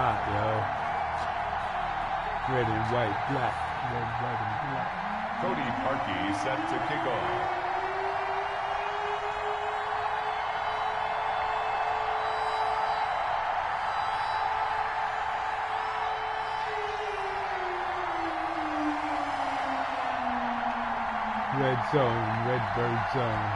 hot, yo. Red and white, black. Red, white, and black. Cody Parkey set to kick off. Red zone, red bird zone.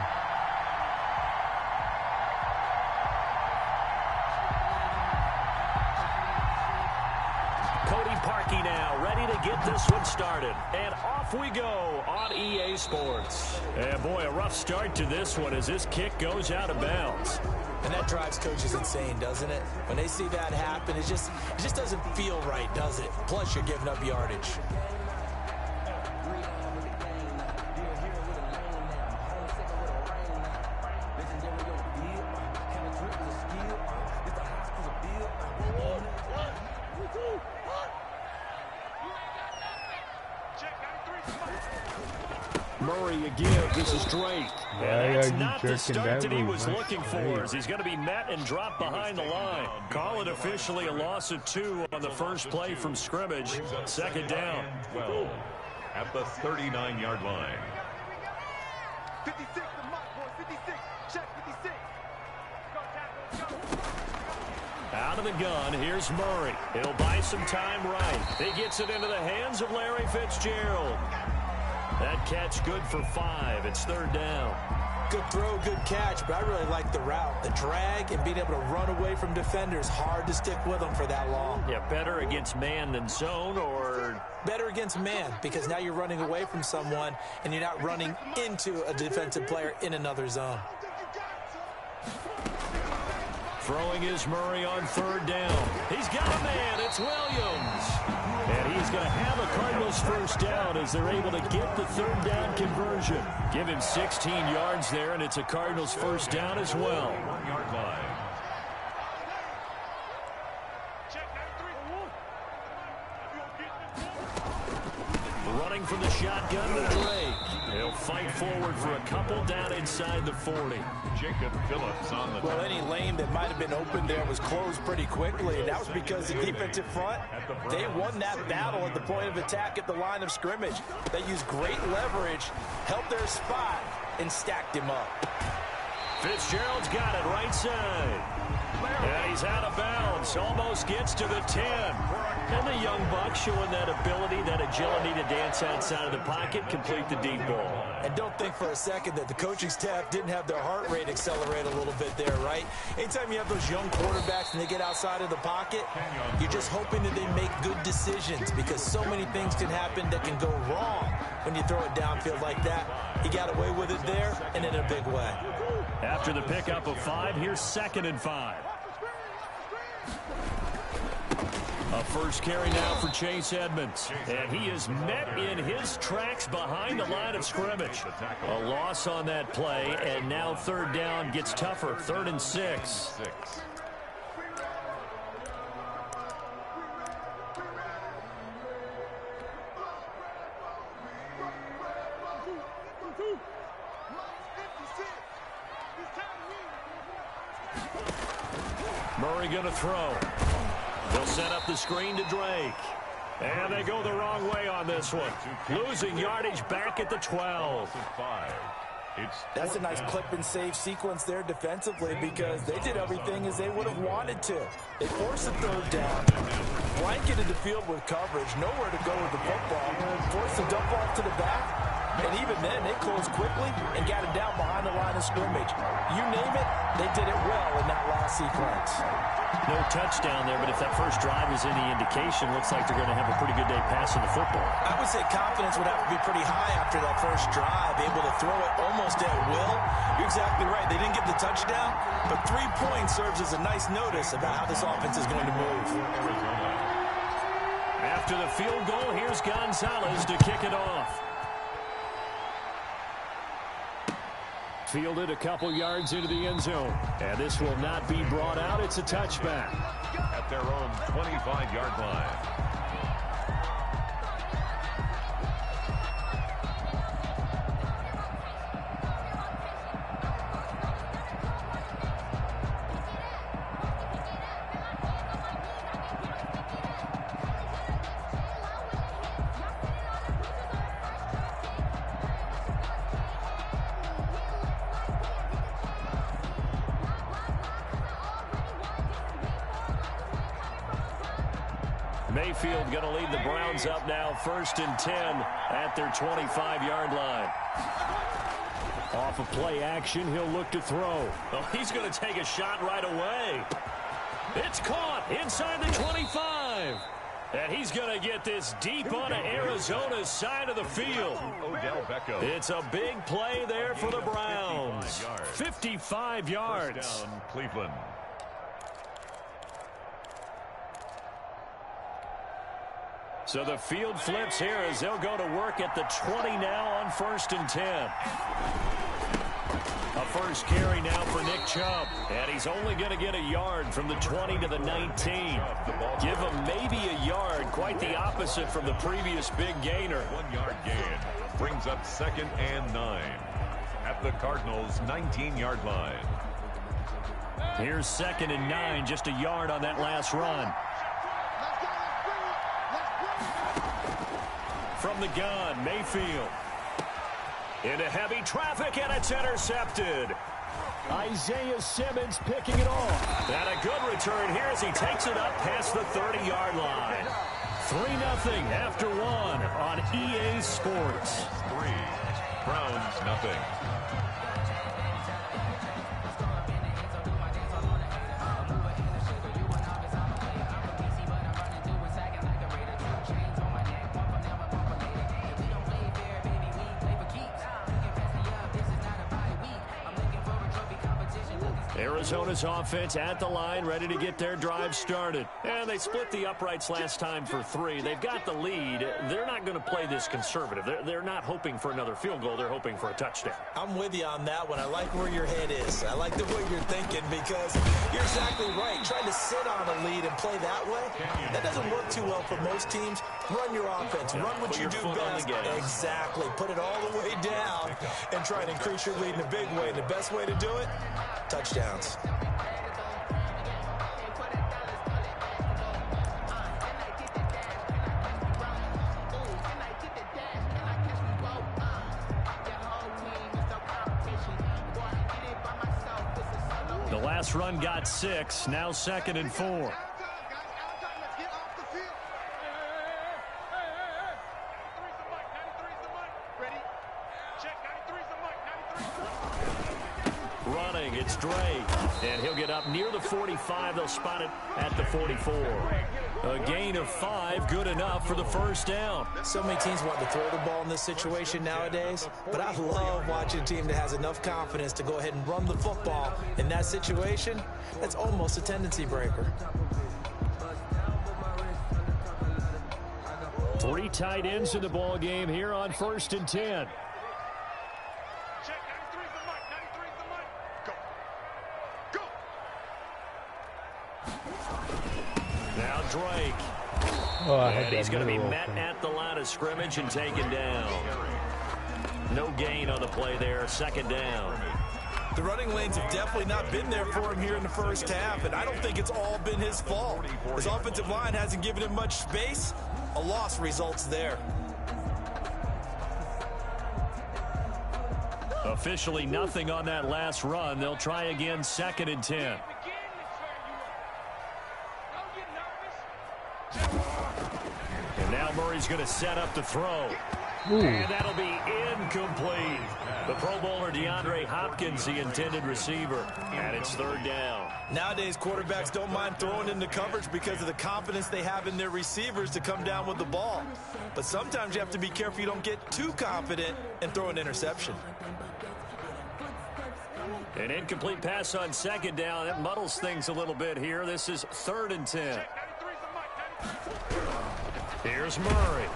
Cody Parkey now ready to get this one started. And off we go on EA Sports. And boy, a rough start to this one as this kick goes out of bounds. And that drives coaches insane, doesn't it? When they see that happen, it just doesn't feel right, does it? Plus, you're giving up yardage. Murray again. This is Drake. Yeah, That's you not the start that he was nice looking for, as he's going to be met and dropped behind the line. Call it officially a loss of 2 on the first play from scrimmage. Second down. 12 at the 39-yard line. 56, the mark, boy, 56. Check 56. Out of the gun, here's Murray. He'll buy some time right. He gets it into the hands of Larry Fitzgerald. That catch good for 5. It's third down. Good throw, good catch, but I really like the route. The drag and being able to run away from defenders. Hard to stick with them for that long. Yeah, better against man than zone, or better against man, because now you're running away from someone and you're not running into a defensive player in another zone. Throwing is Murray on third down. He's got a man. It's Williams. And he's going to have a Cardinals first down as they're able to get the third down conversion. Give him 16 yards there, and it's a Cardinals first down as well. 1-yard line. Running from the shotgun to Drake. He'll fight forward for a couple down inside the 40. Jacob Phillips on the Well, any lane that might have been open there was closed pretty quickly, and that was because the defensive front, they won that battle at the point of attack at the line of scrimmage. They used great leverage, held their spot, and stacked him up. Fitzgerald's got it right side. Yeah, he's out of bounds. Almost gets to the 10. And the young buck showing that ability, that agility to dance outside of the pocket, complete the deep ball. And don't think for a second that the coaching staff didn't have their heart rate accelerate a little bit there, right? Anytime you have those young quarterbacks and they get outside of the pocket, you're just hoping that they make good decisions, because so many things can happen that can go wrong when you throw it downfield like that. He got away with it there and in a big way. After the pickup of 5, here's 2nd and 5. A first carry now for Chase Edmonds. And he is met in his tracks behind the line of scrimmage. A loss on that play, and now third down gets tougher. 3rd and 6. Murray going to throw. They'll set up the screen to Drake. And they go the wrong way on this one. Losing yardage back at the 12. That's a nice clip and save sequence there defensively, because they did everything as they would have wanted to. They forced the third down, blanketed the field with coverage, nowhere to go with the football, forced the dump off to the back, and even then they closed quickly and got it down behind the line of scrimmage. You name it, they did it well in that last sequence. No touchdown there, but if that first drive is any indication, looks like they're going to have a pretty good day passing the football. I would say confidence would have to be pretty high after that first drive, able to throw it almost at will. You're exactly right. They didn't get the touchdown, but 3 points serves as a nice notice about how this offense is going to move. After the field goal, here's Gonzalez to kick it off. Fielded a couple yards into the end zone. And this will not be brought out. It's a touchback. At their own 25-yard line. Mayfield going to lead the Browns up now, 1st and 10 at their 25-yard line. Off of play action, he'll look to throw. Oh, he's going to take a shot right away. It's caught inside the 25. And he's going to get this deep onto Arizona's side of the field. It's a big play there for the Browns. 55 yards. Down, Cleveland. So the field flips here as they'll go to work at the 20 now on 1st and 10. A first carry now for Nick Chubb. And he's only going to get a yard from the 20 to the 19. Give him maybe a yard. Quite the opposite from the previous big gainer. 1-yard gain. Brings up 2nd and 9. At the Cardinals' 19-yard line. Here's 2nd and 9. Just a yard on that last run. From the gun, Mayfield. Into heavy traffic, and it's intercepted. Isaiah Simmons picking it off. And a good return here as he takes it up past the 30-yard line. 3-0 after 1 on EA Sports. 3. Browns, nothing. Arizona's offense at the line, ready to get their drive started. And they split the uprights last time for 3. They've got the lead. They're not going to play this conservative. They're not hoping for another field goal. They're hoping for a touchdown. I'm with you on that one. I like where your head is. I like the way you're thinking because you're exactly right. Trying to sit on a lead and play that way, that doesn't work too well for most teams. Run your offense. Run what you do best. Exactly. Put it all the way down and try and increase your lead in a big way. And the best way to do it, touchdowns. The last run got 6. Now 2nd and 4. Running, it's Drake. And he'll get up near the 45. They'll spot it at the 44. A gain of 5, good enough for the first down. So many teams want to throw the ball in this situation nowadays, but I love watching a team that has enough confidence to go ahead and run the football in that situation. That's almost a tendency breaker. 3 tight ends in the ball game here on 1st and 10. Now Drake. And he's going to be met at the line of scrimmage and taken down. No gain on the play there. 2nd down. The running lanes have definitely not been there for him here in the first half, and I don't think it's all been his fault. His offensive line hasn't given him much space. A loss results there. Officially nothing on that last run. They'll try again, 2nd and 10. And now Murray's going to set up the throw. And that'll be incomplete. The Pro Bowler DeAndre Hopkins, the intended receiver. And it's 3rd down. Nowadays, quarterbacks don't mind throwing into coverage because of the confidence they have in their receivers to come down with the ball. But sometimes you have to be careful you don't get too confident and throw an interception. An incomplete pass on 2nd down. That muddles things a little bit here. This is 3rd and 10. Here's Murray.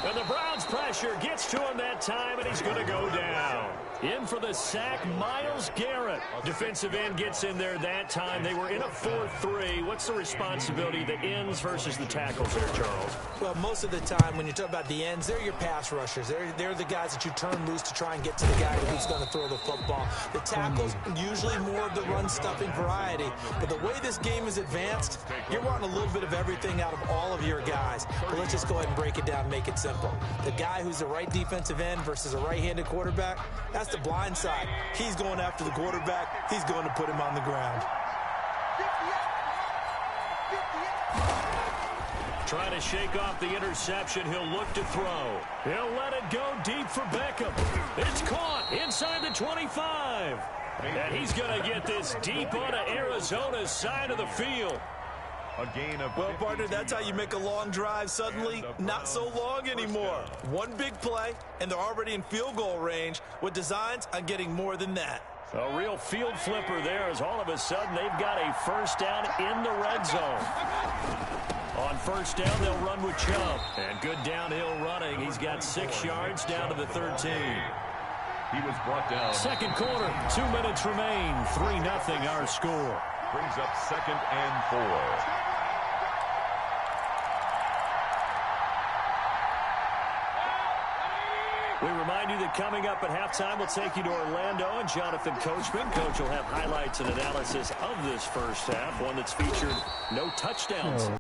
And the Browns pressure gets to him that time, and he's going to go down. In for the sack, Myles Garrett. Defensive end gets in there that time. They were in a 4-3. What's the responsibility, the ends versus the tackles there, Charles? Well, most of the time when you talk about the ends, they're your pass rushers. They're the guys that you turn loose to try and get to the guy who's going to throw the football. The tackles, usually more of the run-stuffing variety. But the way this game is advanced, you're wanting a little bit of everything out of all of your guys. But let's just go ahead and break it down and make it simple. The guy who's the right defensive end versus a right-handed quarterback, that's the blind side. He's going after the quarterback. He's going to put him on the ground. trying to shake off the interception. He'll look to throw. He'll let it go deep for Beckham. It's caught inside the 25. And he's going to get this deep onto Arizona's side of the field. A gain of Well, partner, that's how you make a long drive suddenly not so long anymore. One big play, and they're already in field goal range with designs on getting more than that. A real field flipper there as all of a sudden they've got a first down in the red zone. On first down, they'll run with Chubb. And good downhill running. He's got 6 yards down to the 13. He was brought down. Second quarter, 2 minutes remain. 3-0 our score. Brings up 2nd and 4. We remind you that coming up at halftime, we'll take you to Orlando and Jonathan Coachman. Coach will have highlights and analysis of this first half, one that's featured no touchdowns.